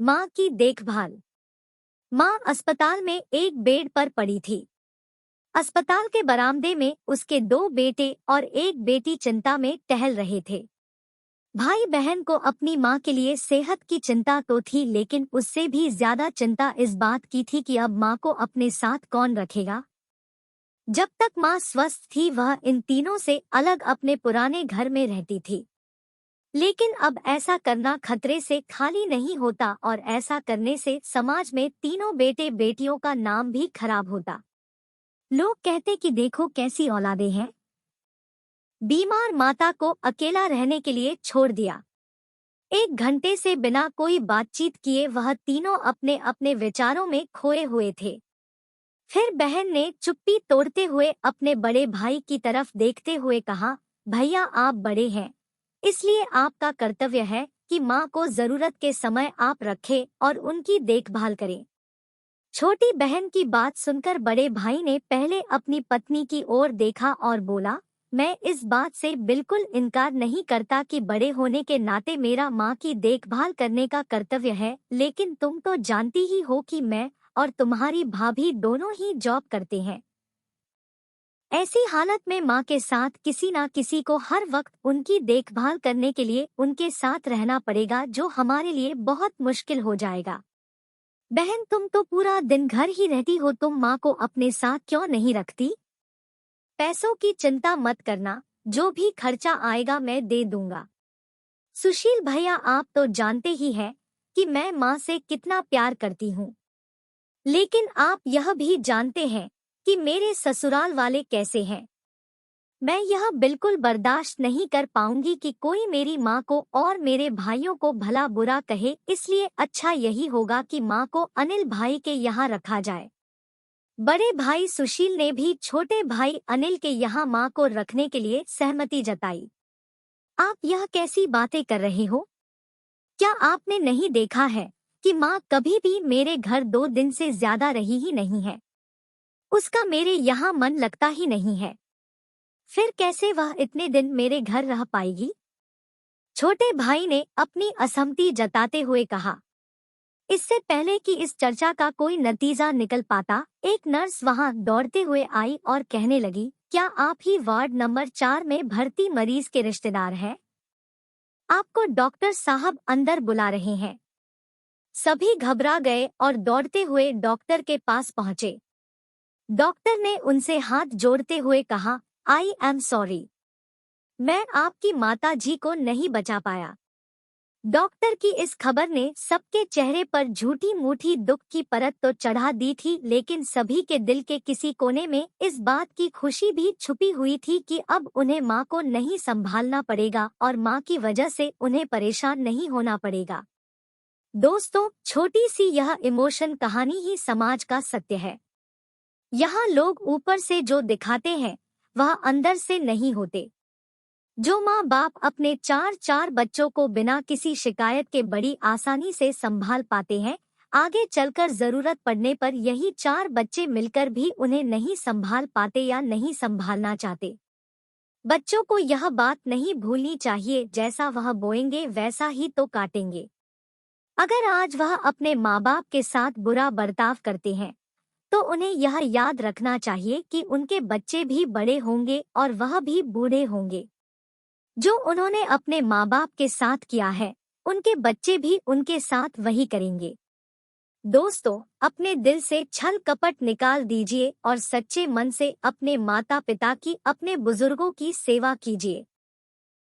माँ की देखभाल। माँ अस्पताल में एक बेड पर पड़ी थी। अस्पताल के बरामदे में उसके दो बेटे और एक बेटी चिंता में टहल रहे थे। भाई बहन को अपनी माँ के लिए सेहत की चिंता तो थी, लेकिन उससे भी ज्यादा चिंता इस बात की थी कि अब माँ को अपने साथ कौन रखेगा। जब तक माँ स्वस्थ थी वह इन तीनों से अलग अपने पुराने घर में रहती थी, लेकिन अब ऐसा करना खतरे से खाली नहीं होता और ऐसा करने से समाज में तीनों बेटे बेटियों का नाम भी खराब होता। लोग कहते कि देखो कैसी औलादें हैं। बीमार माता को अकेला रहने के लिए छोड़ दिया। एक घंटे से बिना कोई बातचीत किए वह तीनों अपने अपने विचारों में खोए हुए थे। फिर बहन ने चुप्पी तोड़ते हुए अपने बड़े भाई की तरफ देखते हुए कहा, भैया आप बड़े हैं, इसलिए आपका कर्तव्य है कि माँ को जरूरत के समय आप रखें और उनकी देखभाल करें। छोटी बहन की बात सुनकर बड़े भाई ने पहले अपनी पत्नी की ओर देखा और बोला, मैं इस बात से बिल्कुल इनकार नहीं करता कि बड़े होने के नाते मेरा माँ की देखभाल करने का कर्तव्य है, लेकिन तुम तो जानती ही हो कि मैं और तुम्हारी भाभी दोनों ही जॉब करते हैं। ऐसी हालत में माँ के साथ किसी ना किसी को हर वक्त उनकी देखभाल करने के लिए उनके साथ रहना पड़ेगा, जो हमारे लिए बहुत मुश्किल हो जाएगा। बहन तुम तो पूरा दिन घर ही रहती हो, तुम माँ को अपने साथ क्यों नहीं रखती? पैसों की चिंता मत करना, जो भी खर्चा आएगा मैं दे दूंगा। सुशील भैया आप तो जानते ही हैं कि मैं माँ से कितना प्यार करती हूँ, लेकिन आप यह भी जानते हैं कि मेरे ससुराल वाले कैसे हैं। मैं यह बिल्कुल बर्दाश्त नहीं कर पाऊंगी कि कोई मेरी माँ को और मेरे भाइयों को भला बुरा कहे, इसलिए अच्छा यही होगा कि माँ को अनिल भाई के यहाँ रखा जाए। बड़े भाई सुशील ने भी छोटे भाई अनिल के यहाँ माँ को रखने के लिए सहमति जताई। आप यह कैसी बातें कर रहे हो? क्या आपने नहीं देखा है कि माँ कभी भी मेरे घर 2 दिन से ज्यादा रही ही नहीं है? उसका मेरे यहाँ मन लगता ही नहीं है, फिर कैसे वह इतने दिन मेरे घर रह पाएगी? छोटे भाई ने अपनी असहमति जताते हुए कहा। इससे पहले कि इस चर्चा का कोई नतीजा निकल पाता, एक नर्स वहां दौड़ते हुए आई और कहने लगी, क्या आप ही वार्ड नंबर 4 में भर्ती मरीज के रिश्तेदार हैं? आपको डॉक्टर साहब अंदर बुला रहे हैं। सभी घबरा गए और दौड़ते हुए डॉक्टर के पास पहुंचे। डॉक्टर ने उनसे हाथ जोड़ते हुए कहा, आई एम सॉरी, मैं आपकी माता जी को नहीं बचा पाया। डॉक्टर की इस खबर ने सबके चेहरे पर झूठी मूठी दुख की परत तो चढ़ा दी थी, लेकिन सभी के दिल के किसी कोने में इस बात की खुशी भी छुपी हुई थी कि अब उन्हें माँ को नहीं संभालना पड़ेगा और माँ की वजह से उन्हें परेशान नहीं होना पड़ेगा। दोस्तों, छोटी सी यह इमोशन कहानी ही समाज का सत्य है। यहाँ लोग ऊपर से जो दिखाते हैं वह अंदर से नहीं होते। जो माँ बाप अपने 4 बच्चों को बिना किसी शिकायत के बड़ी आसानी से संभाल पाते हैं, आगे चलकर जरूरत पड़ने पर यही 4 बच्चे मिलकर भी उन्हें नहीं संभाल पाते या नहीं संभालना चाहते। बच्चों को यह बात नहीं भूलनी चाहिए, जैसा वह बोएंगे वैसा ही तो काटेंगे। अगर आज वह अपने माँ बाप के साथ बुरा बर्ताव करते हैं, तो उन्हें यह याद रखना चाहिए कि उनके बच्चे भी बड़े होंगे और वह भी बूढ़े होंगे। जो उन्होंने अपने माँ बाप के साथ किया है, उनके बच्चे भी उनके साथ वही करेंगे। दोस्तों, अपने दिल से छल कपट निकाल दीजिए और सच्चे मन से अपने माता पिता की, अपने बुजुर्गों की सेवा कीजिए।